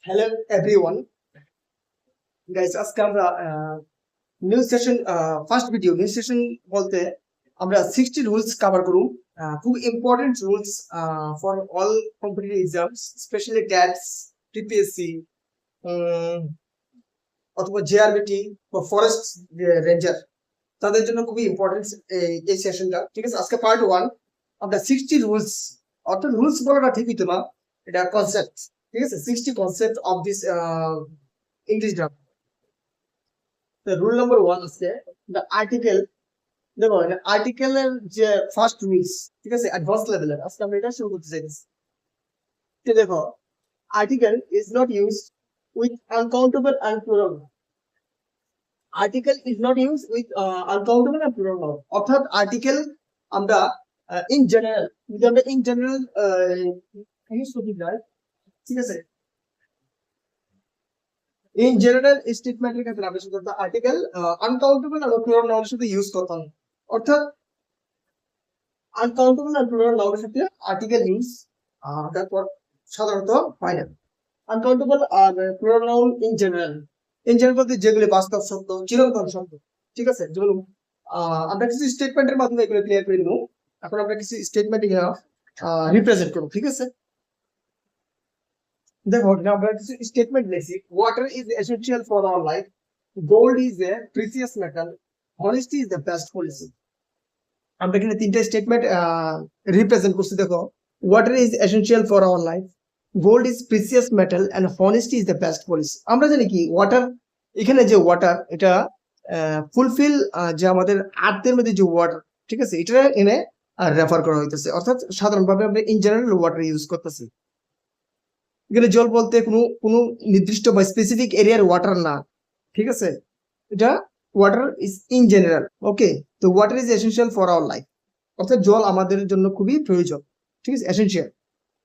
Hello everyone, guys. আজকে আমরা new session first video new session বলতে আমরা 60 রুলস কভার করব। খুব important rules for all competitive exams, specially TATs, TPSC অথবা জেআরবিটি বা ফরেস্ট রেঞ্জার, তাদের জন্য খুবই ইম্পর্টেন্ট এই সেশনটা। ঠিক আছে, আজকে পার্ট 1 আমরা 60 রুলস, অর্থাৎ রুলস বলাটা ঠিক হইতো না, এটা কনসেপ্ট। ঠিক আছে, 60 concept of this English grammar. Rule number 1 আছে দ্য আর্টিকেল। দেখো আর্টিকেলের যে ফার্স্ট রুলস, ঠিক আছে, অ্যাডভান্স লেভেলের, আজকে আমরা এটা শুরু করতে চাইছি। দেখো, article is not used with uncountable and plural. Article is not used with uncountable and plural noun. অর্থাৎ আর্টিকেল আমরা ইন জেনারেল, যদি আমরা ইন জেনারেল ইউজ করতে যাই, ঠিক আছে, ইন জেনারেল স্টেটমেন্টের ক্ষেত্রে আমরা শুধু আর্টিকেল আনকাউন্টেবল আর প্লুরাল নাউনের সাথে ইউজ করতাম। অর্থাৎ আনকাউন্টেবল আর প্লুরাল নাউনের সাথে আর্টিকেল ইউজ তারপর সাধারণত হয় না। আনকাউন্টেবল আর প্লুরাল নাউন ইন জেনারেল বলতে যেগুলি বাস্তব সত্য, চিরন্তন সত্য, ঠিক আছে, যেগুলো আমরা কিছু স্টেটমেন্টের মাধ্যমে এগুলো ক্লিয়ার করে দেবো। এখন আমরা কিছু স্টেটমেন্ট রিপ্রেজেন্ট করবো। ঠিক আছে, দেখো আমরা কিছু স্টেটমেন্ট লিখছি। Water is essential for our life, gold is a precious metal, honesty is the best policy. আমরা এখানে তিনটা স্টেটমেন্ট রিপ্রেজেন্ট করছি। দেখো, water is essential for our life, gold is precious metal and honesty is the best policy. আমরা জানি কি water, এখানে যে ওয়াটার, এটা ফুলফিল যে আমাদের আর্থের মধ্যে যে ওয়াটার, ঠিক আছে, এটা এনে রেফার করা হইতেছে। অর্থাৎ সাধারণভাবে আমরা ইন জেনারেল ওয়াটার ইউজ করতেছি। এখানে জল বলতে কোনো নির্দিষ্ট বা স্পেসিফিক এরিয়ার ওয়াটার না, ঠিক আছে, এটা ওয়াটার ইজ ইন জেনারেল। ওকে, তো water is essential for our life, অর্থাৎ জল আমাদের জন্য খুবই প্রয়োজন, ঠিক আছে, এসেনশিয়াল,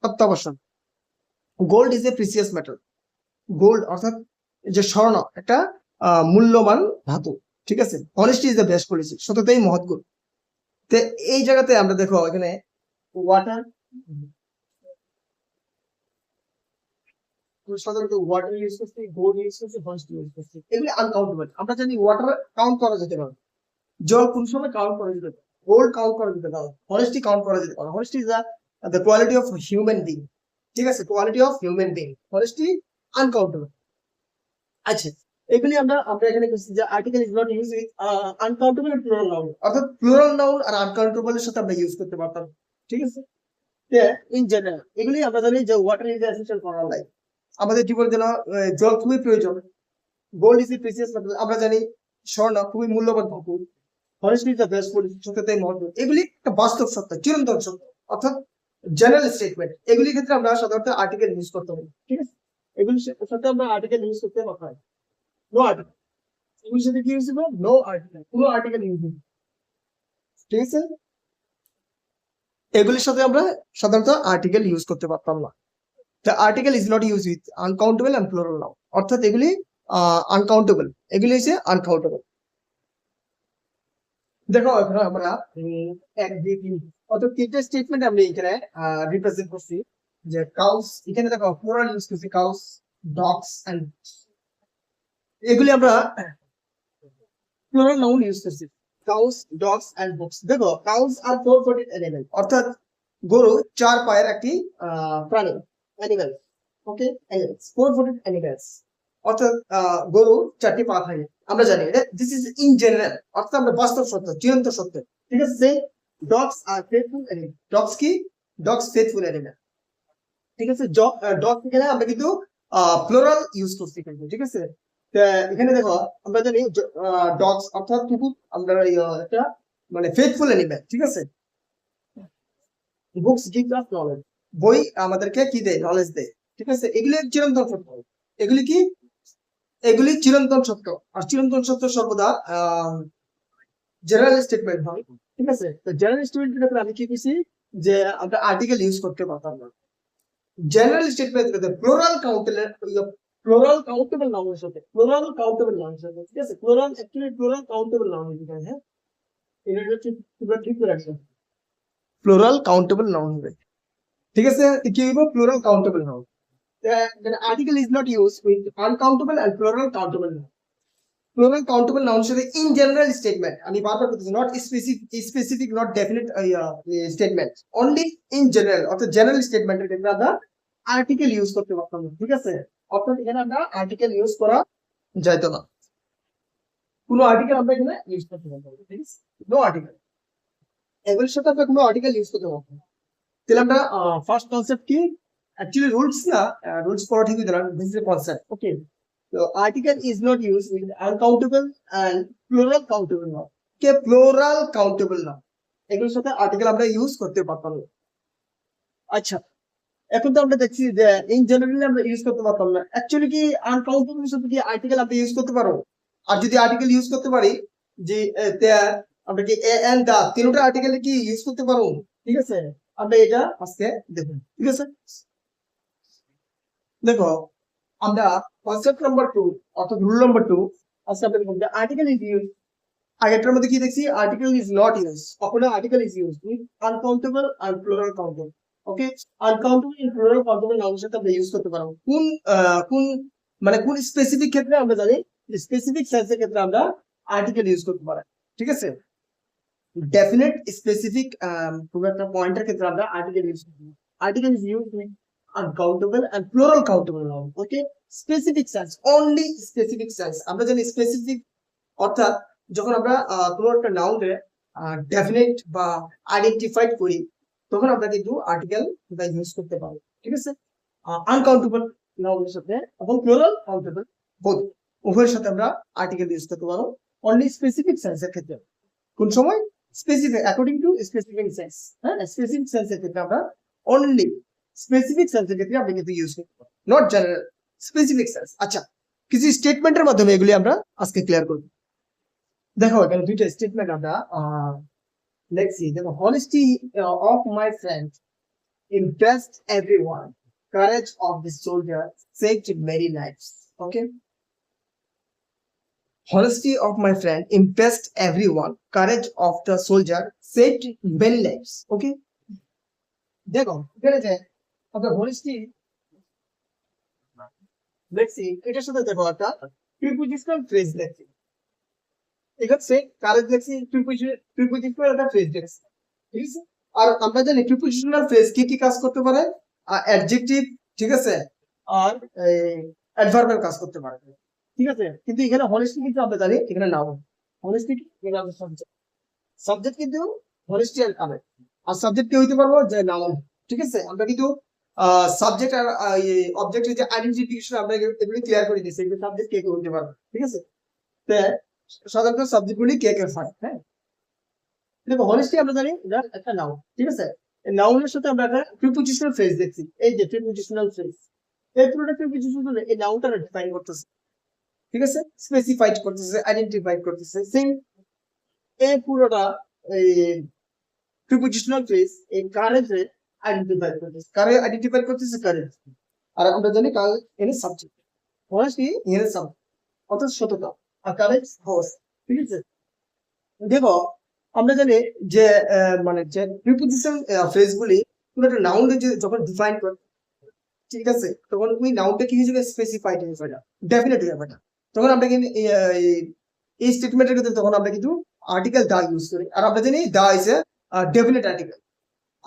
অত্যাবশ্যক। Gold is a precious metal, gold অর্থাৎ যে স্বর্ণ একটা মূল্যবান ধাতু, ঠিক আছে। Honesty is the best policy, সততাই মহৎ গুণ। তো এই জায়গাতে আমরা দেখো এখানে ওয়াটার, সাধারণত ওয়াটার ইউজ করছি, গোল্ড ইউজ করছি, হনেস্টি ইউজ করছি। এগুলি আনকাউন্টেবল। আমরা জানি ওয়াটার কাউন্ট করা যেতে পারে, জল কোন সময় কাউন্ট করা যেতে পারে, গোল্ড কাউন্ট করা যেতে পারে, হনেস্টি কাউন্ট করা যেতে পারে। Honesty is the quality of human being, ঠিক আছে, quality of human being, honesty uncountable. আচ্ছা, এগুলি আমরা এখানে বলছি যে article is not use with uncountable and plural noun, অর্থাৎ প্লুরাল নাউন আর আনকাউন্টেবল এর সাথে আমরা ইউজ করতে পারতাম, ঠিক আছে। ইন জেনারেল এগুলি আমরা জানি যে water is essential for our life, আমাদের জীবনের জন্য জল খুবই প্রয়োজন। Gold is a precious metal, আমরা জানি স্বর্ণ খুবই মূল্যবান ধাতু। Honesty is the best policy, সত্যতাই মহৎ গুণ। এগুলি একটা বাস্তব সত্য, চিরন্তন সত্য, অর্থাৎ জেনারেল স্টেটমেন্ট। এগুলির ক্ষেত্রে আমরা সাধারণত আর্টিকেল ইউজ করতে হবে, ঠিক আছে। এগুলির সাথে আমরা আর্টিকেল ইউজ করতে পারি। নো আর্টিকেল, এগুলির সাথে কি ইউজ হবে? নো আর্টিকেল, কোনো আর্টিকেল ইউজ হবে, ঠিক আছে। এগুলির সাথে আমরা সাধারণত আর্টিকেল ইউজ করতে পারতাম না। The article is not used with uncountable and plural noun, অর্থাৎ এগুলি আনকাউন্টেবল, এগুলি হচ্ছে আনকাউন্টেবল। দেখো এখানে আমরা এক দুই তিন, অর্থাৎ তিনটা স্টেটমেন্ট আমরা এখানে রিপ্রেজেন্ট করছি। যে কাউস, এখানে দেখো প্লুরাল ইউজ করছি, কাউস, ডগস এন্ড, এগুলি আমরা প্লুরাল নাউন ইউজ করছি, কাউস, ডগস এন্ড বুকস। দেখো কাউস আর ফোর ফুটেড অ্যানিমেল, অর্থাৎ গরু চার পায়ের একটি প্রাণী, অ্যানিমেল, ওকে, ফোর ফুটেড অ্যানিমেলস, অর্থাৎ গরু চারটি পা থাকে। আমরা জানি এটা, দিস ইজ ইন জেনারেল, অর্থাৎ আমরা বাস্তব সত্য, চিরন্তন সত্য, ঠিক আছে। Dogs are faithful animal, dogs কি, ডগস ফেথফুল অ্যানিমেল, ঠিক আছে। ডগ এখানে আমরা কিন্তু প্লুরাল ইউজ করছি কিন্তু, ঠিক আছে। এখানে দেখো আমরা জানি ডগস অর্থাৎ কুকুর, আমরা একটা মানে ফেথফুল অ্যানিমেল, ঠিক আছে। বুকস গিভ আস নলেজ, বই আমাদেরকে কি দেয়, নলেজ দেয়, ঠিক আছে। এগুলি চিরন্তন সত্য, এগুলি কি, এগুলি চিরন্তন সত্য। আর চিরন্তন সত্য সর্বদা জেনারেল স্টেটমেন্ট হয়, ঠিক আছে। তো জেনারেল স্টেটমেন্টের ক্ষেত্রে আমি কি করছি যে আমরা আর্টিকেল ইউজ করতে পারতাম না। জেনারেল স্টেটমেন্ট ক্ষেত্রে প্লুরাল কাউন্টেবল নাউনের সাথে, প্লুরাল কাউন্টেবল নাউনের সাথে, ঠিক আছে। Plural actually plural countable noun এখানে, হ্যাঁ, এটা তোমরা ঠিক করে রাখছো, প্লুরাল কাউন্টেবল নাউন হবে, ঠিক আছে। কি হইব, plural countable noun. the article is not used with uncountable and plural countable noun. Plural countable noun সাথে in general statement আমি বারবার বলতেছি not specific not definite statement only in general অর্থাৎ general statement এর ক্ষেত্রে আমরা আর্টিকেল ইউজ করতে পারতাম না, ঠিক আছে। অর্থাৎ এখানে আমরা আর্টিকেল ইউজ করা যাইত না, কোনো আর্টিকেল আমরা এখানে ইউজ করতে পারতাম না, ঠিক আছে। নো আর্টিকেল, এগুলোর সাথে আমরা কোনো আর্টিকেল ইউজ করতে পারতাম না। তাহলে আমরা ফার্স্ট কনসেপ্ট কি, অ্যাকচুয়ালি রুলস না, রুলস পড়া ঠিক হইতো না, this is concept, okay. So article is not used with uncountable and plural countable noun. Okay, plural countable noun এগুলোর সাথে আর্টিকেল আমরা ইউজ করতে পারতাম না। আচ্ছা, এখন তো আমরা দেখছি যে ইন জেনারেলি আমরা ইউজ করতে পারতাম না। অ্যাকচুয়ালি কি আনকাউন্টেবল এর সাথে কি আর্টিকেল আমরা ইউজ করতে পারো? আর যদি আর্টিকেল ইউজ করতে পারি যে আমরা কি এ এন্ড দা তিনটা আর্টিকেলে কি ইউজ করতে পারো? ঠিক আছে, আমরা এটা আজকে দেখুন, ঠিক আছে। দেখো আমরা কনসেপ্ট নাম্বার 2 অর্থাৎ রুল নাম্বার 2 আজকে আমরা দেখব যে আর্টিকেল ইজ ইউজ। আগেরটার মধ্যে কি দেখছি, আর্টিকেল ইজ নট ইউজ, কখনো article is use with uncountable and plural countable. Okay, uncountable and plural countable নাউনের সাথে আমরা ইউজ করতে পারবো কোন মানে কোন স্পেসিফিক ক্ষেত্রে আমরা জানি স্পেসিফিক সেন্সের ক্ষেত্রে আমরা আর্টিকেল ইউজ করতে পারি, ঠিক আছে। ডেফিনেট স্পেসিফিক কোন একটা পয়েন্টের ক্ষেত্রে আমরা আর্টিকেল ইউজ করতে পারি। Article is used with uncountable and plural countable noun. Okay, specific sense, only specific sense. আমরা জানি স্পেসিফিক অর্থাৎ যখন আমরা কোনো একটা নাউনকে ডেফিনেট বা আইডেন্টিফাইড করি তখন আমরা কিন্তু আর্টিকেল ইউজ করতে পারবো, ঠিক আছে। আনকাউন্টেবল নাউনের সাথে এবং প্লুরাল কাউন্টেবল বোথ উভয়ের সাথে আমরা আর্টিকেল ইউজ করতে পারবো অনলি স্পেসিফিক সেন্সের ক্ষেত্রে। কোন সময়? Specific, according to specific sense. হ্যাঁ, স্পেসিফিক সেন্সের ক্ষেত্রে আমরা অনলি স্পেসিফিক সেন্সের ক্ষেত্রে আমরা কিন্তু ইউজ করতে পারি, নট জেনারেল, স্পেসিফিক সেন্স। আচ্ছা, কিছু স্টেটমেন্টের মাধ্যমে এগুলি আমরা আজকে ক্লিয়ার করব। দেখো এখানে দুইটা স্টেটমেন্ট আমরা লিখছি। দেখো, honesty of my friend impressed everyone, courage of the soldier saved many lives. Okay, honesty of my friend impressed everyone, courage of the soldier saved many lives. Okay, দেখো এখানে যে আমরা honesty দেখছি, এটার সাথে দেখো একটা প্রিপোজিশনাল ফ্রেজ দেখছি। এখানে কারেজ দেখছি, প্রিপোজিশনাল একটা ফ্রেজ দেখছি, ঠিক আছে। আর আমরা জানি প্রিপোজিশনাল ফ্রেজ কি কি কাজ করতে পারে, অ্যাডজেক্টিভ, ঠিক আছে, আর অ্যাডভার্বের কাজ করতে পারে, ঠিক আছে। কিন্তু এখানে honesty কিন্তু আমরা জানি এখানে নাউন, honesty এখানে আমরা সাবজেক্ট কিন্তু honesty আর কারেজ, আর সাবজেক্ট কি হইতে পারবো যে নাউন, ঠিক আছে। আমরা কিন্তু সাবজেক্ট আর অবজেক্টের যে আইডেন্টিফিকেশন আমরা এগুলি ক্লিয়ার করে দিয়েছি, এগুলো সাবজেক্ট কে কে হতে পারবে, ঠিক আছে। তো সাধারণত সাবজেক্ট গুলি কে কে হয়, হ্যাঁ। দেখো honesty আমরা জানি এটা একটা নাউন, ঠিক আছে। এই নাউনের সাথে আমরা একটা প্রিপোজিশনাল ফ্রেজ দেখছি, এই যে প্রিপোজিশনাল ফ্রেজ, এই পুরোটা প্রিপোজিশনাল এই নাউনটা ডিফাইন করতেছে, ঠিক আছে, স্পেসিফাইড করতেছে, আইডেন্টিফাইড করতেছে। সেম এই পুরোটা এই প্রিপোজিশনাল ফ্রেজ এই কারেজে আইডেন্টিফাই করতেছে, কারে আইডেন্টিফাই করতেছে কারেজ। আর আমরা জানি কারেজ এর সাবজেক্ট, honesty এর সাবজেক্ট অর্থাৎ সততা, আর কারেজ হোস, ঠিক আছে। দেখো আমরা জানি যে মানে যে প্রিপোজিশন ফ্রেজগুলি কোনো একটা নাউনকে যখন ডিফাইন করে, ঠিক আছে, তখন ওই নাউনটা কি হয়ে যাবে, স্পেসিফাইড হয়ে যাবে, ডেফিনেট হয়ে যাবে। তখন আমরা কিন্তু এই স্টেটমেন্টের ক্ষেত্রে তখন আমরা কিন্তু আর্টিকেল দা ইউজ করি। আর আমরা জানি the is a definite article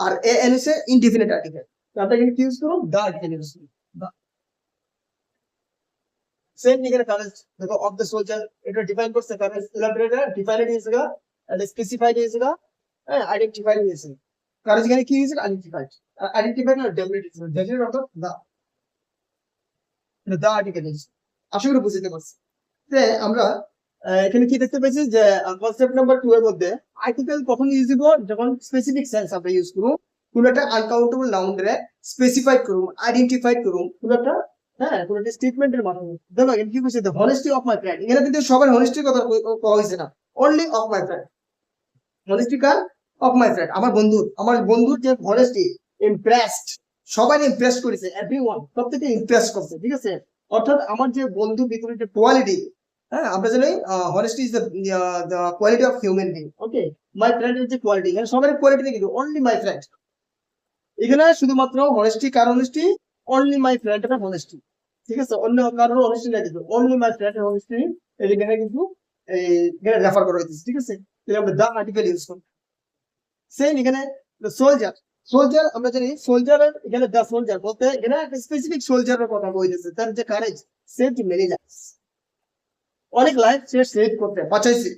আর a an is a indefinite article. আমরা কিন্তু কি ইউজ করব, দা আর্টিকেল ইউজ করি। সেম এখানে কারেজ দেখো অফ দ্য সোলজার এটা ডিফাইন করছে, কারেজ ইলাবরেটর ডিফাইন্ড হয়েছেগা, আর স্পেসিফাইড হয়েছেগা, হ্যাঁ, আইডেন্টিফাইড হয়েছে। কারেজ এখানে কি হয়েছে, আইডেন্টিফাইড, আর আইডেন্টিফাইড না ডেফিনেট হয়েছে, ডেফিনেট অর্থাৎ দা, দা আর্টিকেল ইউজ। আশা করি বুঝতে পারছি। তে আমরা এখানে কি দেখতে পেয়েছি যে কনসেপ্ট নাম্বার 2 এর মধ্যে আর্টিকেল কখন ইউজ হবো, যখন স্পেসিফিক সেন্স আমরা ইউজ করব, কোন একটা আনকাউন্টেবল নাউন রে স্পেসিফাইড করব, আইডেন্টিফাইড করব, কোন একটা, হ্যাঁ, কোন একটা স্টেটমেন্টের মাধ্যমে। দেখো এখানে কি কইছে, the honesty of my friend, এখানে কিন্তু সবার honesty কথা কওয়া হইছে না, only of my friend, honesty car, of my friend, আমার বন্ধুর যে honesty impressed, সবাই ইমপ্রেস করেছে, এভরিওয়ান প্রত্যেককে ইমপ্রেস করছে, ঠিক আছে। অর্থাৎ আমার যে বন্ধু ভিতরে যে কোয়ালিটি, হ্যাঁ, আমরা জানি honesty is the quality of human being. Okay, my friend is the quality, এখানে সবার কোয়ালিটি কিন্তু only my friend, এখানে শুধুমাত্র honesty car honesty, only my friend এর honesty, ঠিক আছে, অন্য কারোর honesty না কিন্তু অনলি মাই ফ্রেন্ড এর honesty এখানে কিন্তু এখানে রেফার করা হয়েছে, ঠিক আছে। তাহলে আমরা দা আর্টিকেল ইউজ করব। সেম এখানে সোলজার, সোলজার আমরা জানি সোলজারের এখানে দা সোলজার বলতে এখানে একটা স্পেসিফিক সোলজারের কথা বলতেছে, তার যে courage save to many lifes, অনেক লাইফ সে সেভ করতে বাঁচাইছে,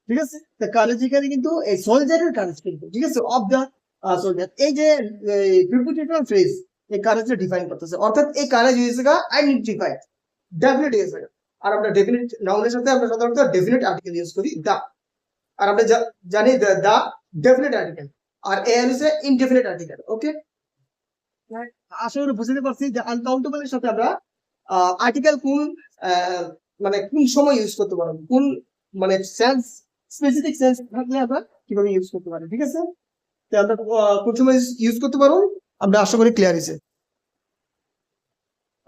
ঠিক আছে। তো কারেজ এখানে কিন্তু এই সোলজারের কারেজ কিন্তু, ঠিক আছে, অফ দা সোলজার। এই যে প্রিপোজিশনাল ফ্রেজ এই কারেজটা ডিফাইন করতেছে, অর্থাৎ এই কারেজ হয়েছে আইডেন্টিফাইড, ডেফিনেট হয়েছে। আর আমরা ডেফিনেট নাউনের সাথে আমরা সাধারণত ডেফিনেট আর্টিকেল ইউজ করি দা, আর আমরা জানি দা ডেফিনেট আর্টিকেল, আর এ হচ্ছে ইনডেফিনেট আর্টিকেল। ওকে, আশা করি বুঝতে পারছি যে আনকাউন্টেবল এর সাথে আমরা আর্টিকেল কোন মানে কোন সময় ইউজ করতে পারবো, কোন মানে সেন্স স্পেসিফিক সেন্স থাকলে আমরা কিভাবে ইউজ করতে পারি, ঠিক আছে। তো আমরা কোন সময় ইউজ করতে পারবো আমরা আশা করি ক্লিয়ার হয়েছে।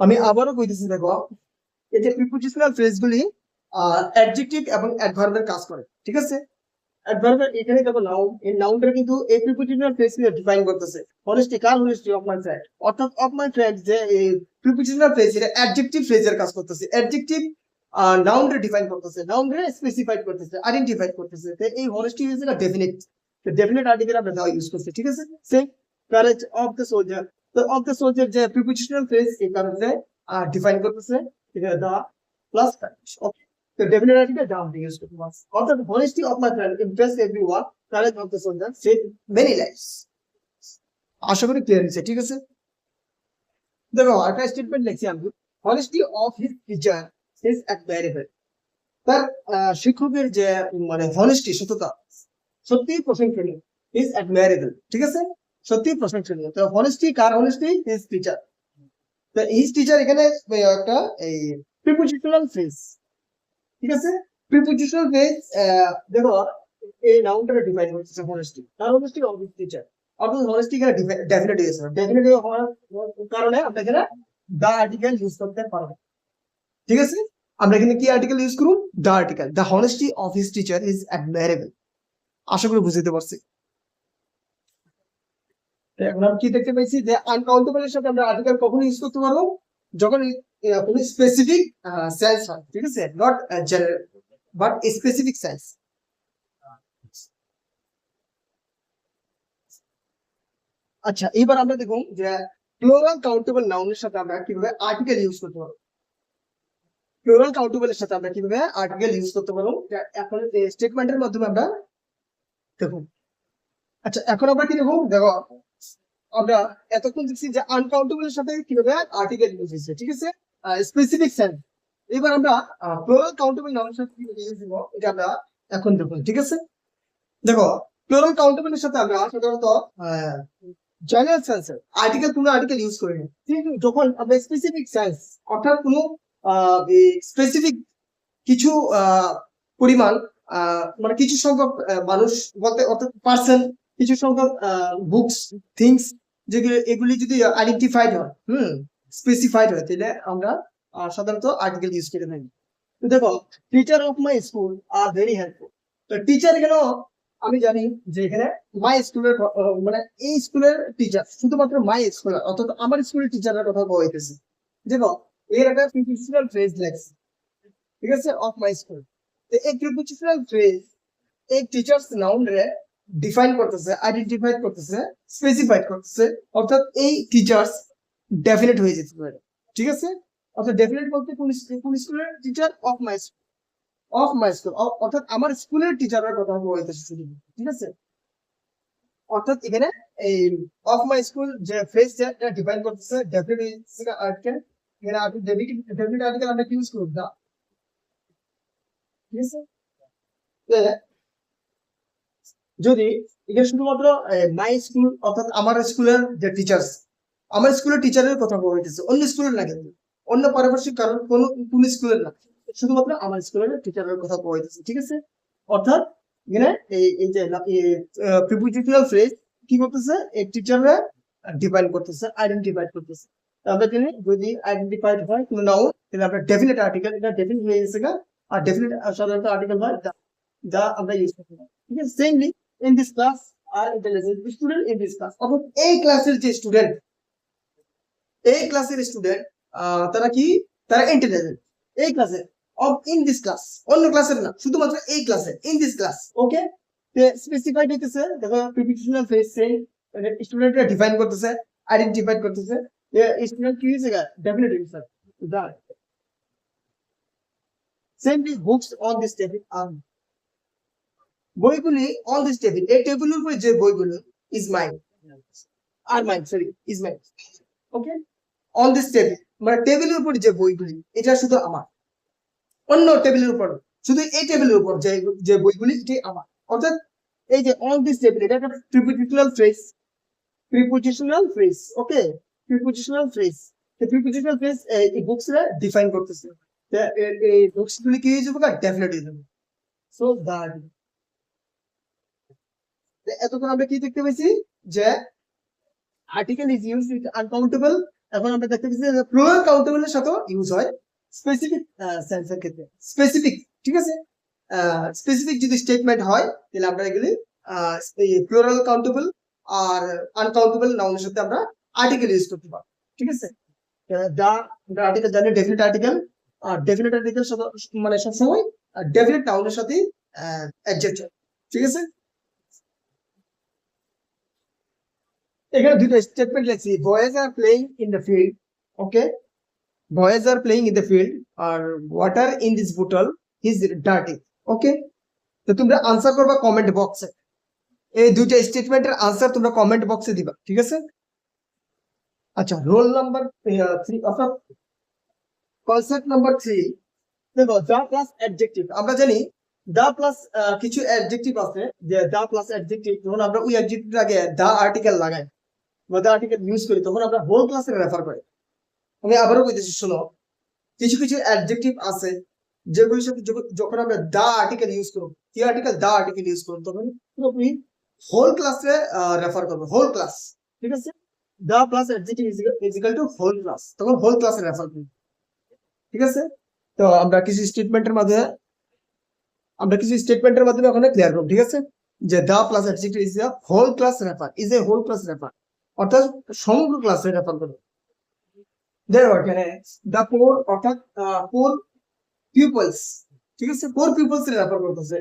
আমি আবারও কইতেছি, দেখো এই যে প্রিপোজিশনাল ফ্রেজগুলি অ্যাডজেক্টিভ এবং অ্যাডভার্বের কাজ করে, ঠিক আছে। অ্যাডভার্বের এখানে দেখো নাউন, এই নাউনটা কিন্তু এই প্রিপোজিশনাল ফ্রেজকে ডিফাইন করতেছে। honesty car honesty of my friend, অর্থাৎ অফ মাই ফ্রেন্ড যে এই প্রিপোজিশনাল ফ্রেজ এটা অ্যাডজেক্টিভ ফ্রেজের কাজ করতেছে, অ্যাডজেক্টিভ নাউনরে ডিফাইন করতেছে, নাউনরে স্পেসিফাইড করতেছে, আইডেন্টিফাইড করতেছে। তো এই honesty ইজ একটা ডেফিনিট, তো ডেফিনিট আর্টিকেল আমরা দাও ইউজ করছি, ঠিক আছে। Same courage of the soldier, তো অফ দ্য সোলজার যে প্রিপোজিশনাল ফ্রেজ এই কারেজে ডিফাইন করতেছে এটা দা প্লাস কারেজ। ওকে, তো ডেফিনেট আর্টিকেল দাও আমরা ইউজ করতে পারছি, অর্থাৎ honesty of my friend impressed everyone, courage of the soldier saved many lives। আশা করি ক্লিয়ার হয়েছে, ঠিক আছে। দেখো একটা স্টেটমেন্ট লিখছি আমি, honesty of his teacher is admirable, তার শিক্ষকের যে মানে honesty সততা সত্যি প্রশংসনীয়, is admirable, ঠিক আছে, সত্যি প্রশংসনীয়। তো honesty কার honesty, his teacher। তো his teacher এখানে একটা এই প্রিপোজিশনাল ফ্রেজ, ঠিক আছে। প্রিপোজিশনাল ফ্রেজ দেখো এই নাউনটা ডিফাইন করতেছে honesty, তার honesty অফ হিজ টিচার, অর্থাৎ honesty এখানে ডেফিনেট হয়েছে, ডেফিনেট হওয়ার কারণে আমরা এখানে দা আর্টিকেল ইউজ করতে পারবো, ঠিক আছে। আমরা এখানে কি আর্টিকেল ইউজ করব, the article, the honesty of his teacher is admirable. আশা করি বুঝতে পারছি। এখন আমরা কি দেখতে পাইছি যে আনকাউন্টেবল এর সাথে আমরা আর্টিকেল কখন ইউজ করতে পারবো, যখন কোনো স্পেসিফিক সেন্স হয়, ঠিক আছে, not general but specific sense. আচ্ছা, এবার আমরা দেখুন যে প্লুরাল কাউন্টেবল নাউনের সাথে আমরা কিভাবে আর্টিকেল ইউজ করতে পারবো, প্লুরাল কাউন্টেবল এর সাথে আমরা কিভাবে আর্টিকেল ইউজ করতে পারবো এখন এই স্টেটমেন্টের মাধ্যমে আমরা দেখুন। আচ্ছা, এখন আমরা কি দেখুন, দেখো আমরা এতক্ষণ দেখছি যে আনকাউন্টেবল এর সাথে কিভাবে আর্টিকেল ইউজ হচ্ছে, ঠিক আছে, স্পেসিফিক সেন্স। এবার আমরা প্লুরাল কাউন্টেবল নাউনের সাথে কিভাবে ইউজ দিব এটা আমরা এখন দেখুন, ঠিক আছে। দেখো প্লুরাল কাউন্টেবল এর সাথে আমরা সাধারণত জেনারেল সেন্সে আর্টিকেল কোনো আর্টিকেল ইউজ করি না, কিন্তু যখন আমরা স্পেসিফিক সেন্স অর্থাৎ কোনো স্পেসিফিক কিছু পরিমাণ মানে কিছু সংখ্যক মানুষ বলতে অর্থাৎ পার্সন, কিছু সংখ্যক বুকস থিংস যেগুলো এগুলি যদি আইডেন্টিফাইড হয়, স্পেসিফাইড হয়, তাহলে আমরা সাধারণত আর্টিকেল ইউজ করে থাকি। তো দেখো teacher of my school are very helpful, তো টিচার এখানে আমি জানি যে এখানে মাই স্কুলের মানে এই স্কুলের টিচার শুধুমাত্র মাই স্কুল অর্থাৎ আমার স্কুলের টিচারের কথা বলা হইতেছে। দেখো এর একটা প্রিপোজিশনাল ফ্রেজ লেখছে, ঠিক আছে, অফ মাই স্কুল। তো এই প্রিপোজিশনাল ফ্রেজ এই টিচার্স নাউন রে ডিফাইন করতেছে, আইডেন্টিফাই করতেছে, স্পেসিফাইড করতেছে, অর্থাৎ এই টিচার্স ডেফিনেট হয়ে যেতে পারে, ঠিক আছে। অর্থাৎ ডেফিনেট বলতে কোন স্কুলের teacher, of my school, of my school অর্থাৎ আমার স্কুলের টিচারের কথা বলতেছে, ঠিক আছে। অর্থাৎ এখানে এই অফ মাই স্কুল যে ফ্রেজ যেটা ডিফাইন করতেছে ডেফিনেট আর্টিকেল, এখানে আপনি ডেফিনেট আর্টিকেল আমরা ইউজ করব না, ঠিক আছে। যদি এখানে শুধুমাত্র মাই স্কুল অর্থাৎ আমার স্কুলের যে টিচার্স, আমার স্কুলের টিচারের কথা বলতেছে, অন্য স্কুলের না, কিন্তু অন্য পারিপার্শ্বিক কারণ কোন স্কুলের না, শুধুমাত্র আমার স্কুলের টিচারের কথা বলতেছে, ঠিক আছে। অর্থাৎ এখানে এই যে প্রিপোজিশনাল ফ্রেজ কি করতেছে, এই টিচাররা ডিফাইন করতেছে, আইডেন্টিফাই করতেছে। আমরা জানি যদি আইডেন্টিফাইড হয় কোনো নাউন তাহলে আমরা ডেফিনেট আর্টিকেল, এটা ডেফিনেট হয়ে গেছে, আর ডেফিনেট সাধারণত আর্টিকেল হয় দা আমরা ইউজ করতে পারি, ঠিক আছে। সেমলি in this class are intelligent student in this class, অর্থাৎ এই ক্লাসের যে স্টুডেন্ট এই ক্লাসের স্টুডেন্ট তারা কি, তারা ইন্টেলিজেন্ট এই ক্লাসে, অফ ইন দিস ক্লাস, অন্য ক্লাসের না, শুধুমাত্র এই ক্লাসে, in this class. Okay, specified হইতেছে, দেখো প্রিপোজিশনাল ফ্রেজ সে স্টুডেন্টরা ডিফাইন করতেছে, আইডেন্টিফাই করতেছে, স্টুডেন্ট কি হয়েছে, definite sir the simply books on this table are, বইগুলি on this table, এই টেবিলের উপরে যে বইগুলো is mine, are mine, sorry, is mine, okay, on this table, মানে টেবিলের উপর যে বইগুলি এটা শুধু আমার, অন্য টেবিলের উপর, শুধু এই টেবিলের উপর যে যে বইগুলি এটি আমার, অর্থাৎ এই যে on this table এটা একটা প্রিপোজিশনাল ফ্রেজ, প্রিপোজিশনাল ফ্রেজ, ওকে, প্রিপোজিশনাল ফ্রেজ, এই প্রিপোজিশনাল ফ্রেজ এই বুকস এর ডিফাইন করতেছে, এই বুকস গুলি কি হয়ে যাবে, ডেফিনেট হয়ে যাবে। সো দ্যাট এতক্ষণ আমরা কি দেখতে পেয়েছি, যে article is used with uncountable, এখন আমরা দেখতে পেয়েছি যে প্লুরাল কাউন্টেবল এর সাথে ইউজ হয় স্পেসিফিক সেন্সের ক্ষেত্রে, স্পেসিফিক, ঠিক আছে, স্পেসিফিক যদি স্টেটমেন্ট হয় তাহলে আমরা এগুলি প্লুরাল কাউন্টেবল আর আনকাউন্টেবল নাউনের সাথে আমরা আর্টিকেল ইউজ করতে পারবো, ঠিক আছে। দা আর্টিকেল জানি ডেফিনিট আর্টিকেল, আর ডেফিনিট আর্টিকেল মানে সবসময় ডেফিনিট নাউনের সাথে অ্যাডজেক্টিভ, ঠিক আছে। এখানে দুটো স্টেটমেন্ট লিখছি, boys are playing in the field, okay, boys are playing in the field আর ওয়াটার ইন দিস বোতল ইজ ডার্টি, ওকে। তো তোমরা আনসার করবা কমেন্ট বক্সে, এই দুইটা স্টেটমেন্টের আনসার তোমরা কমেন্ট বক্সে দিবা, ঠিক আছে। আচ্ছা, রোল নাম্বার 3 অর্থাৎ কনসেপ্ট নাম্বার 3, দেখো দা প্লাস অ্যাডজেক্টিভ, আমরা জানি দা প্লাস কিছু অ্যাডজেক্টিভ আছে, যে দা প্লাস অ্যাডজেক্টিভ, যখন আমরা ওই অ্যাডজেক্টিভের আগে দা আর্টিকেল লাগাই বা দা আর্টিকেল ইউজ করি তখন আমরা হোল ক্লাসে রেফার করি। আমি আবারও বলতেছি, শোনো, কিছু কিছু অ্যাডজেক্টিভ আছে যেগুলোর সাথে যখন আমরা দা আর্টিকেল ইউজ করব, কি আর্টিকেল, দা আর্টিকেল ইউজ করব, তখন পুরোপুরি হোল ক্লাসে রেফার করব, হোল ক্লাস, ঠিক আছে। The plus adjective is equal to whole class, তখন হোল ক্লাসে রেফার করব, ঠিক আছে। তো আমরা কিছু স্টেটমেন্টের মাধ্যমে ওখানে ক্লিয়ার করব, ঠিক আছে, যে the plus adjective is a whole class refer, is a whole class refer, অর্থাৎ সমগ্র ক্লাসে রেফার করব। দেখো এখানে দা পোর অর্থাৎ পোর পিপলস, ঠিক আছে, পোর পিপলস এর রেফার করতেছে।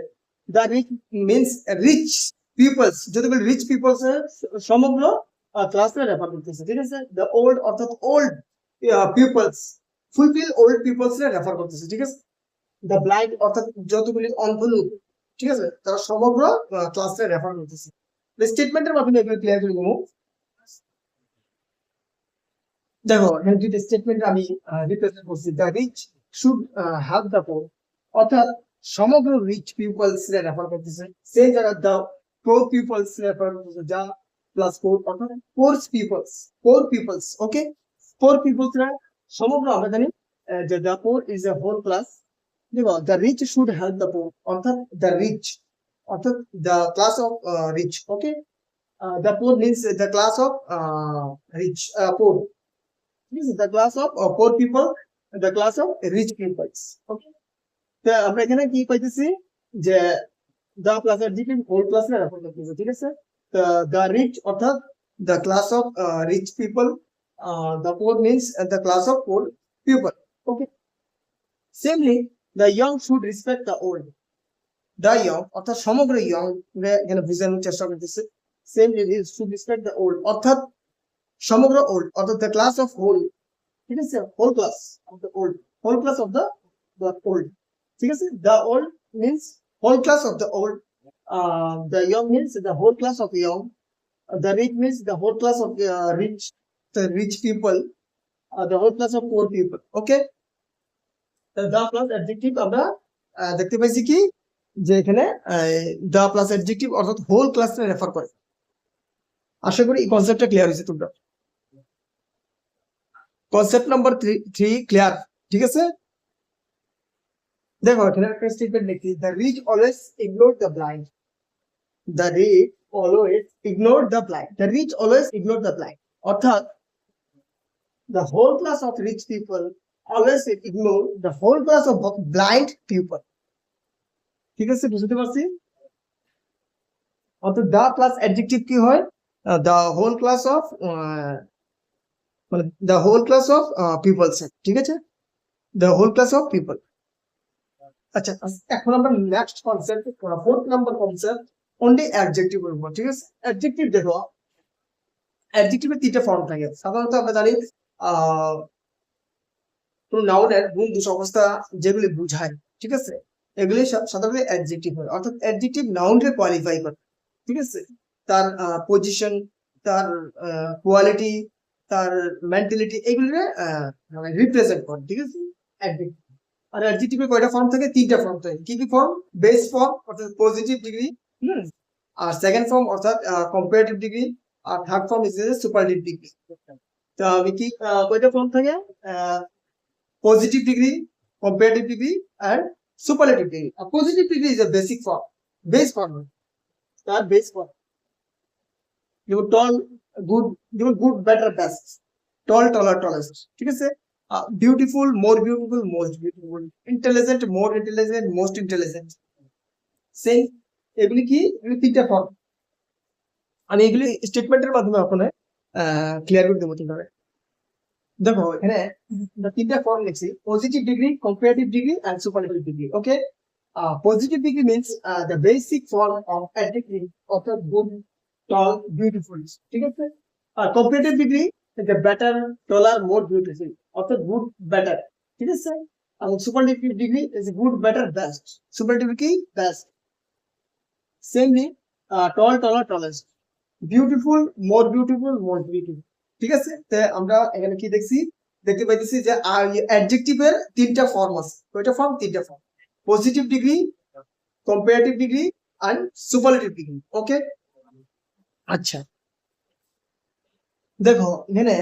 The rich means rich peoples, যদি বলি রিচ পিপলস এর সমগ্র ক্লাসে রেফার করতেছে, ঠিক আছে। দা ওল্ড অর্থাৎ old peoples, fulfil old peoples এর রেফার করতেছে, ঠিক আছে। দা ব্লাইন্ড অর্থাৎ যতগুলি অন্ধলোক, ঠিক আছে, তারা সমগ্র ক্লাসে রেফার করতেছে। স্টেটমেন্টের মাধ্যমে এগুলো ক্লিয়ার করে দেবো। দেখো এখানে দুইটা স্টেটমেন্ট আমি রিপ্রেজেন্ট করছি, the rich should have the poor, অর্থাৎ সমগ্র রিচ পিপলস এর রেফার করতেছে, সেই জায়গায় দা পোর পিপলস রেফার করতেছে, যা প্লাস পোর অর্থাৎ পোর পিপলস, ওকে, পোর পিপলস এর সমগ্র, আমরা জানি যে the poor is a whole class. দেখো the rich should help the poor, অর্থাৎ দা রিচ অর্থাৎ the class of rich, okay, the poor means the class of rich poor, this is the class of poor people, the class of rich peoples, okay। তো আমরা এখানে কি পাইতেছি, যে the plus adjective whole class এর refer করতেছে, ঠিক আছে। the rich অর্থাৎ the class of rich people, the poor means the class of poor people, okay। Similarly the young should respect the old, the young অর্থাৎ সমগ্র young এখানে বোঝানোর চেষ্টা করতেছে, similarly he should respect the old অর্থাৎ সমগ্র old অর্থাৎ the class of whole, ঠিক আছে, whole class of the old, whole class of the old, ঠিক আছে। the old means whole class of the old, the young means the whole class of young, the rich means the whole class of rich, the rich people, the whole class of poor people, okay। the plus adjective আমরা দেখতে পাইছি কি, যে এখানে the plus adjective অর্থাৎ whole class রে refer করে। আশা করি এই কনসেপ্টটা ক্লিয়ার হয়েছে তোমরা। কনসেপ্ট নাম্বার 3 ক্লিয়ার, ঠিক আছে। দেখো এখানে একটা স্টেটমেন্ট লিখি, the rich always ignore the blind, the rich always ignore the blind, the rich always ignore the blind, অর্থাৎ the whole class of rich people always ignore the whole class of blind people, ঠিক আছে, বুঝতে পারছি। অর্থাৎ the plus adjective কি হয়, the whole class of মানে the whole class of peoples, ঠিক আছে, the whole class of people. আচ্ছা, এখন আমরা next concept, fourth number concept, only adjective বলবো, ঠিক আছে। অ্যাডজেক্টিভ দেখো, অ্যাডজেক্টিভের তিনটা ফর্ম থাকে সাধারণত। আমরা জানি কোন নাউনের গুণ দোষ অবস্থা যেগুলি বুঝায়, ঠিক আছে, এগুলি সাধারণত অ্যাডজেক্টিভ হয়, অর্থাৎ অ্যাডজেক্টিভ নাউনকে কোয়ালিফাই করে, ঠিক আছে, তার পজিশন, তার কোয়ালিটি, তার মেন্টালিটি, এগুলি মানে রিপ্রেজেন্ট করে, ঠিক আছে, অ্যাডজেক্টিভ। আর অ্যাডজেক্টিভের কয়টা ফর্ম থাকে? তিনটা ফর্ম থাকে। কি কি ফর্ম? বেস ফর্ম অর্থাৎ পজিটিভ ডিগ্রি, আর সেকেন্ড ফর্ম অর্থাৎ কম্পারেটিভ ডিগ্রি, আর third form is superlative degree. তো আমি কি কয়টা ফর্ম থাকে? Positive degree, comparative degree, and superlative degree. A positive degree is a basic form, base form. তার base form যেমন tall, good, যেমন good, better, best, tall, taller, tallest, ঠিক আছে, beautiful, more beautiful, most beautiful, intelligent, more intelligent, most intelligent, সেই এগুলি কি? এগুলি তিনটা ফর্ম। আমি এগুলি স্টেটমেন্টের মাধ্যমে আপনাকে ক্লিয়ার করে দেবো কিভাবে। দেখো এখানে তিনটা ফর্ম লিখছি: positive degree, comparative degree, and superlative degree. Okay, positive degree means the basic form of adjective, অর্থাৎ গুড, টল, বিউটিফুল, ঠিক আছে। আর comparative degree the better, taller, more beautiful, অর্থাৎ গুড, বেটার, ঠিক আছে। আর superlative degree is good, better, best. Superlative কি? Best. Samely tall, taller, tallest, beautiful, more beautiful, most beautiful, ঠিক আছে। তো আমরা এখানে কি দেখতে পাইতেছি যে অ্যাডজেক্টিভের তিনটা ফর্ম আছে। কয়টা ফর্ম? তিনটা form: positive degree, comparative degree, and superlative degree. Okay, আচ্ছা দেখো এখানে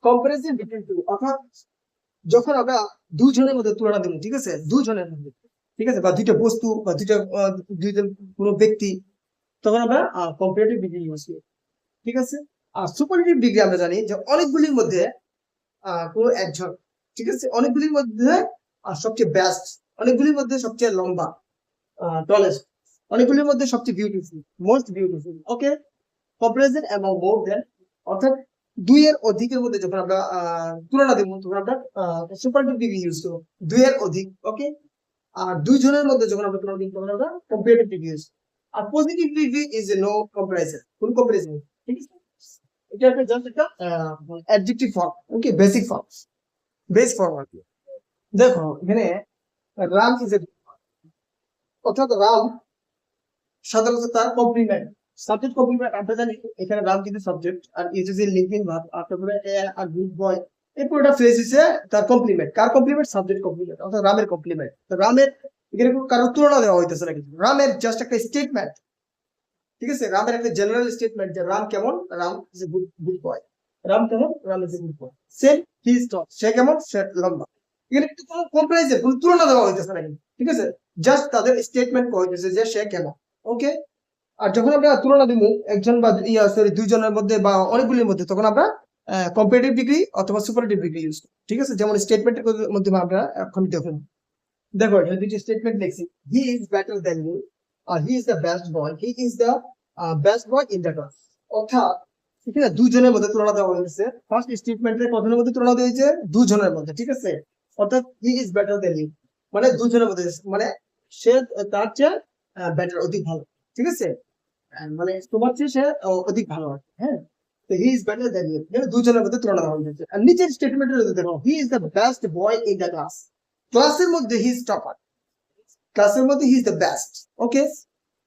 কম্পারিজন বিটুইন টু, অর্থাৎ যখন আমরা দুজনের মধ্যে তুলনা দেব, ঠিক আছে, দুজনের মধ্যে, ঠিক আছে, বা দুইটা বস্তু বা দুইজন কোনো ব্যক্তি, তখন আমরা কম্পারেটিভ ডিগ্রি ইউজ করি, ঠিক আছে। আর সুপারলেটিভ ডিগ্রি আমরা জানি যে অনেকগুলির মধ্যে কোনো একজন, ঠিক আছে, অনেকগুলির মধ্যে সবচেয়ে বেস্ট, অনেকগুলির মধ্যে সবচেয়ে লম্বা, টলেস্ট, অনেকগুলির মধ্যে সবচেয়ে বিউটিফুল, মোস্ট বিউটিফুল। ওকে, কম্পারিজন এবং মোর দেন, অর্থাৎ দুইয়ের অধিকের মধ্যে যখন আমরা তুলনা দেব, তখন আমরা সুপারলেটিভ ডিগ্রি ইউজ করব, দুইয়ের অধিক। ওকে, আর দুইজনের মধ্যে যখন আমরা তুলনা দেব, তখন আমরা কম্পারেটিভ ডিগ্রি ইউজ। আর positive degree is no comparison, কোন কম্পারিজন, ঠিক আছে। এটা একটা জাস্ট একটা adjective form. Okay, basic form, base form আর কি। দেখো এখানে রাম ইজ এ, অর্থাৎ রাম সাধারণত তার কমপ্লিমেন্ট, সাবজেক্ট কমপ্লিমেন্ট আমরা জানি, এখানে রাম কিন্তু সাবজেক্ট, আর ইজ ইজ লিঙ্কিং ভার্ব, আর তারপরে আর গুড বয়, এরপর একটা ফ্রেজ হচ্ছে তার কমপ্লিমেন্ট। কার কমপ্লিমেন্ট? সাবজেক্ট কমপ্লিমেন্ট, অর্থাৎ রামের কমপ্লিমেন্ট। তো রামের এখানে কোনো কারো তুলনা দেওয়া হইতেছে না, কিন্তু রামের জাস্ট একটা স্টেটমেন্ট, ঠিক আছে, রামের একটা জেনারেল স্টেটমেন্ট যে রাম কেমন? Ram is a good boy. Ram কেমন? Ram is a good boy. Same he is tall, সে কেমন? সে লম্বা। এখানে একটু কোনো কম্পারিজন, কোনো তুলনা দেওয়া হইতেছে না, ঠিক আছে, জাস্ট তাদের স্টেটমেন্ট কইতেছে যে সে কেমন। ওকে, আর যখন আমরা তুলনা দিব একজন বা দুইজনের মধ্যে বা অনেকগুলির মধ্যে, তখন আমরা কম্পারেটিভ ডিগ্রি অথবা সুপারলেটিভ ডিগ্রি ইউজ করি, ঠিক আছে। যেমন স্টেটমেন্টের মধ্যে আমরা এখন দেখো এখানে দুইটি স্টেটমেন্ট লিখছি: he is better than you, আর he is the best boy, he is the best boy in the class. অর্থাৎ এখানে দুজনের মধ্যে তুলনা দেওয়া হয়েছে। ফার্স্ট স্টেটমেন্টের প্রথমের মধ্যে তুলনা দেওয়া হয়েছে দুজনের মধ্যে, ঠিক আছে, অর্থাৎ he is better than you মানে দুজনের মধ্যে, মানে সে তার চেয়ে বেটার, অধিক ভালো, ঠিক আছে, মানে তোমার চেয়ে সে অধিক ভালো হয়, হ্যাঁ। তো he is better than you, মানে দুজনের মধ্যে তুলনা দেওয়া হয়েছে। আর নিচের স্টেটমেন্টের মধ্যে দেখো হি is the best boy in the class, ক্লাসের মধ্যে হি ইজ টপার, ক্লাসের মধ্যে হি ইজ দ্য বেস্ট। ওকে,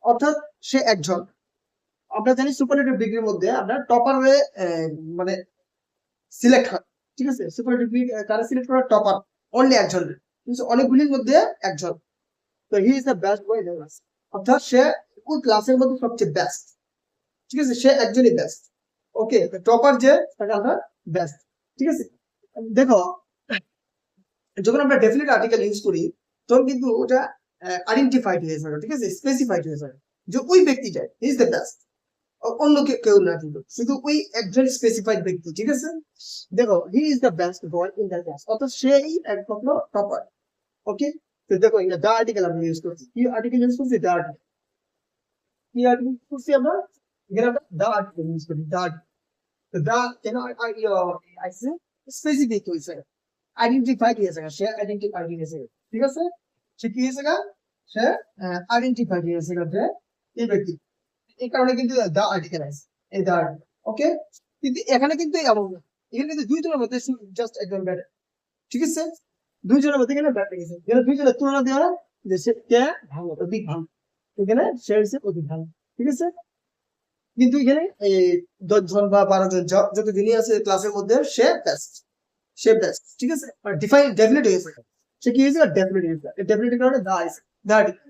অর্থাৎ সে একজন, আমরা জানি সুপারলেটিভ ডিগ্রির মধ্যে আমরা টপার হয়ে মানে সিলেক্ট হয়, ঠিক আছে। সুপারলেটিভ ডিগ্রি কারা সিলেক্ট করা? টপার, অনলি একজন, কিন্তু অনেকগুলির মধ্যে একজন। তো he is the best boy in the class, অর্থাৎ সে ওই ক্লাসের মধ্যে সবচেয়ে বেস্ট, ঠিক আছে, সে একজনই বেস্ট। ওকে, টপার যে তাকে আমরা বেস্ট, ঠিক আছে। দেখো যখন আমরা ডেফিনিট আর্টিকেল ইউজ করি, তখন কিন্তু ওটা আইডেন্টিফাইড হয়ে যাবে, ঠিক আছে, স্পেসিফাইড হয়ে যাবে যে ওই ব্যক্তিটা ইজ দ্য বেস্ট, অন্য কেউ না, কিন্তু শুধু ওই একজন স্পেসিফাইড ব্যক্তি, ঠিক আছে। দেখো হি is the best boy in the class, অর্থাৎ সেই একমাত্র টপার। ওকে, তো দেখো এটা দ্য আর্টিকেল আমরা ইউজ করছি, কি আর্টিকেল ইউজ করছি? The article. কি আর্টিকেল করছি আমরা? এখানে আমরা দ্য আর্টিকেল ইউজ করি, দ্য আর্টিকেল। দা কেন আইছে স্পেসিফিক হইছে আইডেন্টিফাইড হয়েছে সে আইডেন্টিফাইড হয়েছে ঠিক আছে সে কি হয়েছে সে আইডেন্টিফাইড হয়েছে যে এই ব্যক্তি এই কারণে কিন্তু দা আর্টিকেল আছে এই দা ওকে কিন্তু এখানে কিন্তু এমন না এখানে কিন্তু দুইজনের মধ্যে জাস্ট একদম ব্যাটার ঠিক আছে দুইজনের মধ্যে এখানে ব্যাটার গেছে এখানে দুইজনের তুলনা দেওয়া যে সে কে ভালো অধিক ভালো এখানে সে হচ্ছে অধিক ভালো ঠিক আছে কিন্তু এখানে এই 10 জন বা 12 জন যত দিনই আছে ক্লাসের মধ্যে সে বেস্ট ঠিক আছে আর ডিফাইন ডেফিনেট হয়েছে সে কি হয়েছে ডেফিনেট হয়েছে ডেফিনেট কারণে দা আছে দা আর্টিকেল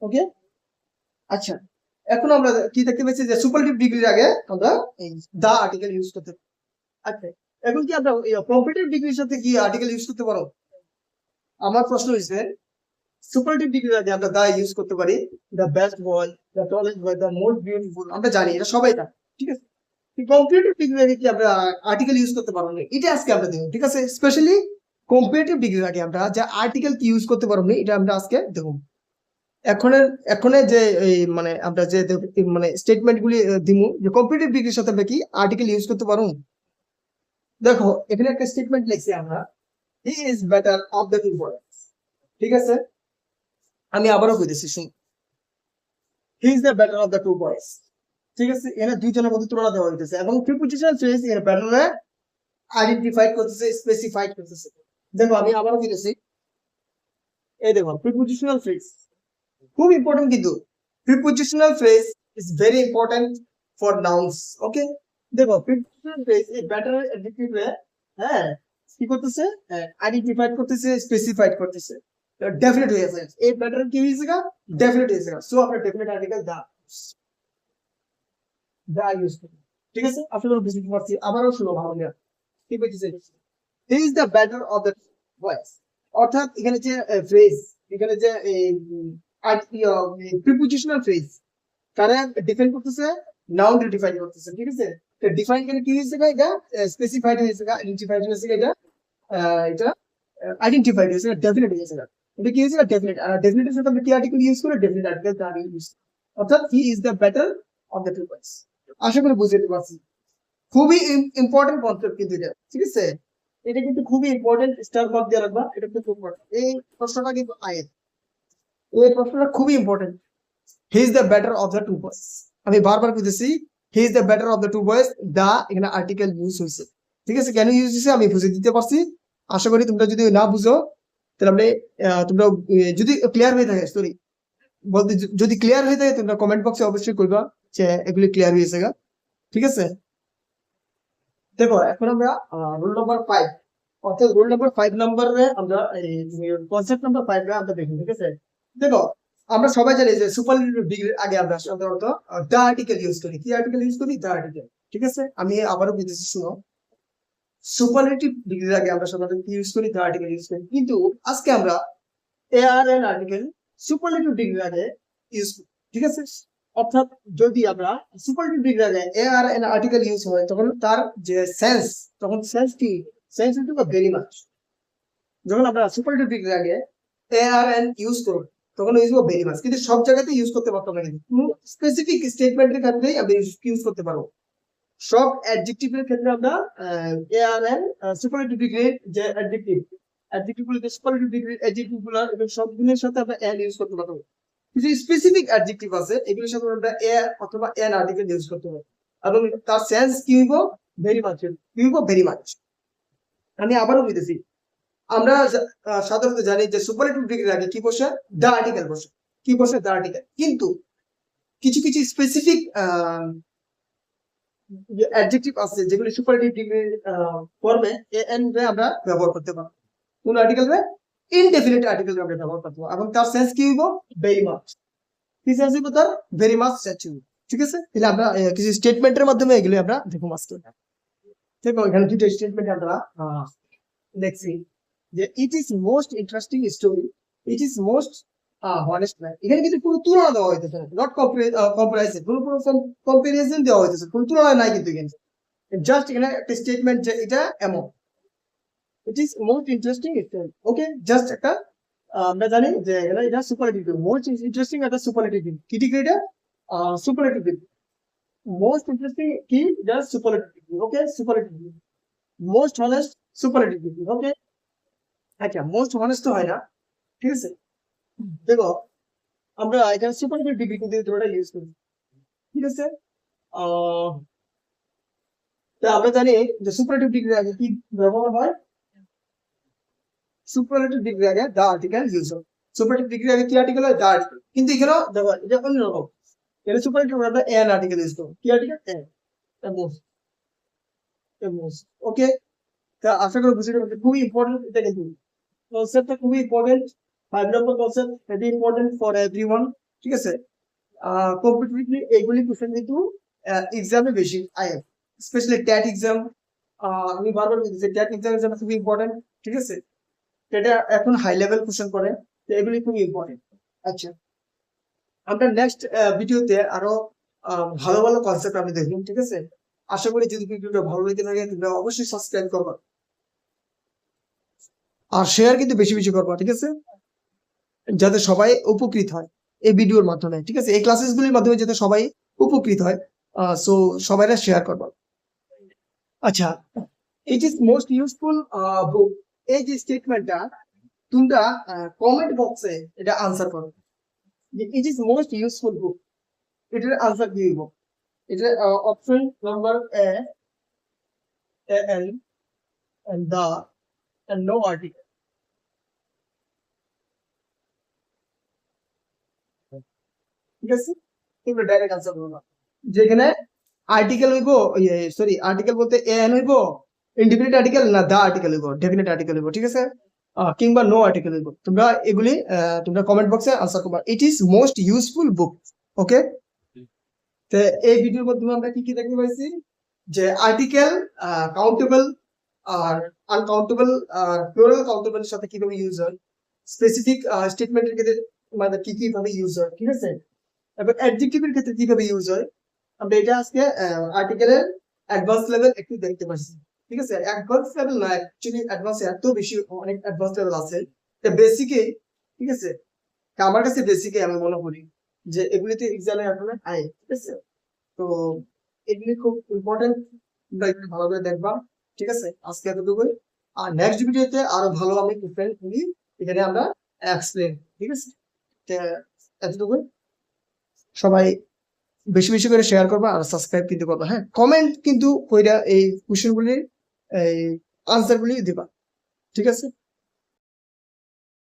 ওকে আচ্ছা এখন আমরা কি দেখতে পাচ্ছি যে সুপারলেটিভ ডিগ্রির আগে আমরা এই দা আর্টিকেল ইউজ করতে পারি আচ্ছা এখন কি আমরা কম্পিটিটিভ ডিগ্রির সাথে কি আর্টিকেল ইউজ করতে পারো আমার প্রশ্ন হইছে সুপারলেটিভ ডিগ্রির আগে আমরা দা ইউজ করতে পারি the best boy the tallest boy the most beautiful আমরা জানি এটা সবাই জানে ঠিক আছে কম্পিটিটিভ ডিগ্রির আগে কি আমরা আর্টিকেল ইউজ করতে পারবো না এটা আজকে আমরা দেখব ঠিক আছে স্পেশালি কম্পিটিটিভ ডিগ্রির আগে আমরা যে আর্টিকেল কি ইউজ করতে পারবো না এটা আমরা আজকে দেখব এখনের যে এই মানে আমরা যে মানে স্টেটমেন্ট গুলি দিমু যে কম্পিটিটিভ ডিগ্রির সাথে আমরা কি আর্টিকেল ইউজ করতে পারবো দেখো এখানে একটা স্টেটমেন্ট লিখছি আমরা he is better of the two boys ঠিক আছে আমি আবারও কইতেছি শুন he is the better of the two boys ঠিক আছে এখানে দুইজনের মধ্যে তুলনা দেওয়া হইতেছে এবং প্রিপোজিশনাল ফ্রেজ এর বেটারে আইডেন্টিফাইড করতেছে স্পেসিফাইড করতেছে দেখো আমি আবারও কইতেছি এই দেখো প্রিপোজিশনাল ফ্রেজ খুব ইম্পর্টেন্ট কিন্তু prepositional phrase is very important for nouns okay দেখো প্রিপোজিশনাল ফ্রেজ এই বেটার অ্যাডজেক্টিভ হ্যাঁ কি করতেছে আইডেন্টিফাইড করতেছে স্পেসিফাইড করতেছে ডেফিনেট হয়ে যাচ্ছে এই বেটার কি হয়েছে ডেফিনেট হয়েছে সো আমরা ডেফিনেট আর্টিকেল দা ইউজ করি ঠিক আছে আপনারা বুঝতে পারছি আবারও শুনো ভালো করে কি বলতেছে হি is the better of the voice অর্থাৎ এখানে যে ফ্রেজ এখানে যে প্রিপোজিশনাল ফ্রেজ কারা ডিফাইন করতেছে নাউন ডিফাইন করতেছে ঠিক আছে তো ডিফাইন করে কি হয়েছে এটা স্পেসিফাইড হয়েছে আইডেন্টিফাইড হয়েছে এটা আইডেন্টিফাইড হয়েছে ডেফিনেট হয়েছে এটা কি হয়েছে ডেফিনেট আর ডেফিনেটের সাথে আমরা কি আর্টিকেল ইউজ করে ডেফিনেট আর্টিকেল দা ইউজ অর্থাৎ he is the better of the two boys আশা করি বুঝতে পারছি খুবই ইম্পর্টেন্ট কনসেপ্ট কিন্তু এটা ঠিক আছে এটা কিন্তু খুবই ইম্পর্টেন্ট স্টার মার্ক দিয়ে রাখবা এটা খুব ইম্পর্টেন্ট এই প্রশ্নটা কিন্তু আয়ের এই প্রশ্নটা খুবই important he is the better of the two boys আমি বারবার কইতেছি he is the better of the two boys the এখানে আর্টিকেল ইউজ হয়েছে ঠিক আছে কেন ইউজ হয়েছে আমি বুঝিয়ে দিতে পারছি আশা করি তোমরা যদি না বুঝো তাহলে তোমরা যদি ক্লিয়ার হয়ে থাকে সরি বলতে যদি ক্লিয়ার হয়ে থাকে তোমরা কমেন্ট বক্সে অবশ্যই করবা যে এগুলি ক্লিয়ার হয়েছে ঠিক আছে দেখো এখন আমরা রুল নাম্বার 5 অর্থাৎ রুল নাম্বার 5 নম্বরে আমরা কনসেপ্ট নাম্বার 5 আমরা দেখি ঠিক আছে দেখো আমরা সবাই জানি যে সুপারলেটিভ ডিগ্রির আগে আমরা সাধারণত দা আর্টিকেল ইউজ করি কি আর্টিকেল ইউজ করি দা আর্টিকেল ঠিক আছে আমি আবারও বলতেছি শুনো সুপারলেটিভ ডিগ্রির আগে আমরা সাধারণত কি ইউজ করি দা আর্টিকেল ইউজ করি কিন্তু আজকে আমরা এআর এন আর্টিকেল সুপারলেটিভ ডিগ্রির আগে ইউজ করি ঠিক আছে অর্থাৎ যদি আমরা সুপারলেটিভ ডিগ্রির আগে এআর এন আর্টিকেল ইউজ হয় তখন তার যে সেন্স তখন সেন্স কি সেন্স ইনটু ভেরি মাচ যখন আমরা সুপারলেটিভ ডিগ্রির আগে এআর এন ইউজ করব তখন ইউজ করব ভেরি মাচ কিন্তু সব জায়গাতে ইউজ করতে পারতাম না কিন্তু স্পেসিফিক স্টেটমেন্টের ক্ষেত্রেই আমরা ইউজ করতে পারবো সব অ্যাডজেক্টিভের ক্ষেত্রে আমরা এআর এন সুপারলেটিভ ডিগ্রির যে অ্যাডজেক্টিভগুলো যে সুপারলেটিভ ডিগ্রির অ্যাডজেক্টিভগুলো এবং সবগুলোর সাথে আমরা এন ইউজ করতে পারবো কিছু স্পেসিফিক অ্যাডজেক্টিভ আছে এগুলোর সাথে আমরা এ অথবা এন আর্টিকেল ইউজ করতে পারবো এবং তার সেন্স কি হইব ভেরি মাচ কি হইব ভেরি মাচ আমি আবারও বলতেছি আমরা সাধারণত জানি যে সুপারলেটিভ ডিগ্রির আগে কি বসে দা আর্টিকেল বসে কি বসে দা আর্টিকেল কিন্তু কিছু কিছু স্পেসিফিক অ্যাডজেক্টিভ আছে যেগুলো সুপারলেটিভ ডিগ্রির ফর্মে এন রে আমরা ব্যবহার করতে পারবো কোন আর্টিকেল রে ইনডেফিনিট আর্টিকেল আমরা ব্যবহার করতে পারবো এবং তার সেন্স কি হইব ভেরি মাচ কি সেন্স হইব তার ভেরি মাচ স্ট্যাচু ঠিক আছে তাহলে আমরা কিছু স্টেটমেন্টের মাধ্যমে এগুলো আমরা দেখো আজকে দেখো এখানে দুটো স্টেটমেন্ট আমরা দেখছি যে ইট is most interesting story it is most honest man এখানে কিন্তু পুরো তুলনা দেওয়া হইতেছে নট কম্পারিজন পুরো কম্পারিজন দেওয়া হইতেছে পুরো তুলনা নাই কিন্তু এখানে জাস্ট এখানে একটা স্টেটমেন্ট যে এটা এমন ইট is most interesting story okay just একটা আমরা জানি যে এটা সুপারলেটিভ মোস্ট ইন্টারেস্টিং একটা সুপারলেটিভ কি ডিগ্রি এটা সুপারলেটিভ Most interesting কি just superlative degree, okay, superlative degree, most honest superlative degree, okay. আচ্ছা, most honest তো হয় না, ঠিক আছে। দেখো আমরা এখানে সুপারলেটিভ ডিগ্রি কিন্তু দুটোটা ইউজ করি, ঠিক আছে। আহ তা আমরা জানি যে সুপারলেটিভ ডিগ্রি আগে কি ব্যবহার হয়, সুপারলেটিভ ডিগ্রি আগে দা আর্টিকেল ইউজ হয়। সুপারলেটিভ ডিগ্রি আগে কি আর্টিকেল হয়, দা আর্টিকেল। কিন্তু এখানেও দেখো এটা অন্যরকম, এখানে সুপারলেটিভ আমরা এন আর্টিকেল ইউজ করব। কি আর্টিকেল, এন, মোস্ট, মোস্ট, ওকে। তা আশা করি বুঝতে পারছো, খুবই ইম্পর্টেন্ট এটা কিন্তু কনসেপ্টটা খুবই important. 5 number concept, very important for everyone, ঠিক আছে। কম্পিটিটিভলি এইগুলি কোশ্চেন কিন্তু এক্সামে বেশি আয়, স্পেশালি ট্যাট এক্সাম। আমি বারবার বলছি যে ট্যাট এক্সামের জন্য খুবই ইম্পর্টেন্ট, ঠিক আছে। এটা এখন হাই লেভেল কোশ্চেন করে, তো এগুলি খুবই ইম্পর্টেন্ট। আচ্ছা, আমরা নেক্সট ভিডিওতে আরো ভালো ভালো কনসেপ্ট আমি দেখব, ঠিক আছে। আশা করি যদি ভিডিওটা ভালো লেগে থাকে তোমরা অবশ্যই সাবস্ক্রাইব করবা আর শেয়ার কিন্তু বেশি বেশি করবা, ঠিক আছে, যাতে সবাই উপকৃত হয় এই ভিডিওর মাধ্যমে, ঠিক আছে। এই ক্লাসেস গুলির মাধ্যমে যাতে সবাই উপকৃত হয়, সো সবাইরা শেয়ার করবা। আচ্ছা, ইট ইজ মোস্ট ইউজফুল বুক, এই যে স্টেটমেন্টটা তোমরা কমেন্ট বক্সে এটা আনসার করো যে ইট ইজ মোস্ট ইউজফুল বুক, এটার আনসার কি দিব। এটা option number A, and the and no article, ঠিক আছে। তোমরা ডাইরেক্ট আনসার করো না, যেখানে আর্টিকেল হইব, সরি আর্টিকেল বলতে এন হইব ইনডিফিনিট আর্টিকেল, না দা আর্টিকেল হইব ডেফিনিট আর্টিকেল হইব, ঠিক আছে। কিংবা নো আর্টিকেল হইব। তোমরা এগুলি তোমরা কমেন্ট বক্সে আনসার করবা। It is most useful book, okay. তো এই ভিডিওর মাধ্যমে আমরা কি কি দেখতে পাইছি, যে আর্টিকেল কাউন্টেবল আর আনকাউন্টেবল আর প্লুরাল কাউন্টেবলের সাথে কিভাবে ইউজ হয়, স্পেসিফিক স্টেটমেন্টের ক্ষেত্রে মানে কি কিভাবে ইউজ হয়, ঠিক আছে। এবার অ্যাডজেক্টিভের ক্ষেত্রে কিভাবে ইউজ হয়, আমরা এটা আজকে আর্টিকেলের অ্যাডভান্স লেভেল একটু দেখতে পাচ্ছি, ঠিক আছে। অ্যাডভান্স লেভেল না, অ্যাকচুয়ালি অ্যাডভান্স এত বেশি অনেক অ্যাডভান্স লেভেল আছে, এটা বেসিকে, ঠিক আছে। তা আমার কাছে বেসিকে আমি মনে করি যে এগুলিতে এক্সামে আসলে আয়, ঠিক আছে। তো এগুলি খুব ইম্পর্টেন্ট, তোমরা একটু ভালো করে দেখবা, ঠিক আছে। আজকে এতটুকুই, আর নেক্সট ভিডিওতে আরো ভালো আমি ডিফারেন্ট করি, এখানে আমরা এক্সপ্লেন, ঠিক আছে। এতটুকুই, সবাই বেশি বেশি করে শেয়ার করবা আর সাবস্ক্রাইব কিন্তু করবা, হ্যাঁ। কমেন্ট কিন্তু কইরা এই কোশ্চেনগুলির এই আনসারগুলি দিবা, ঠিক আছে।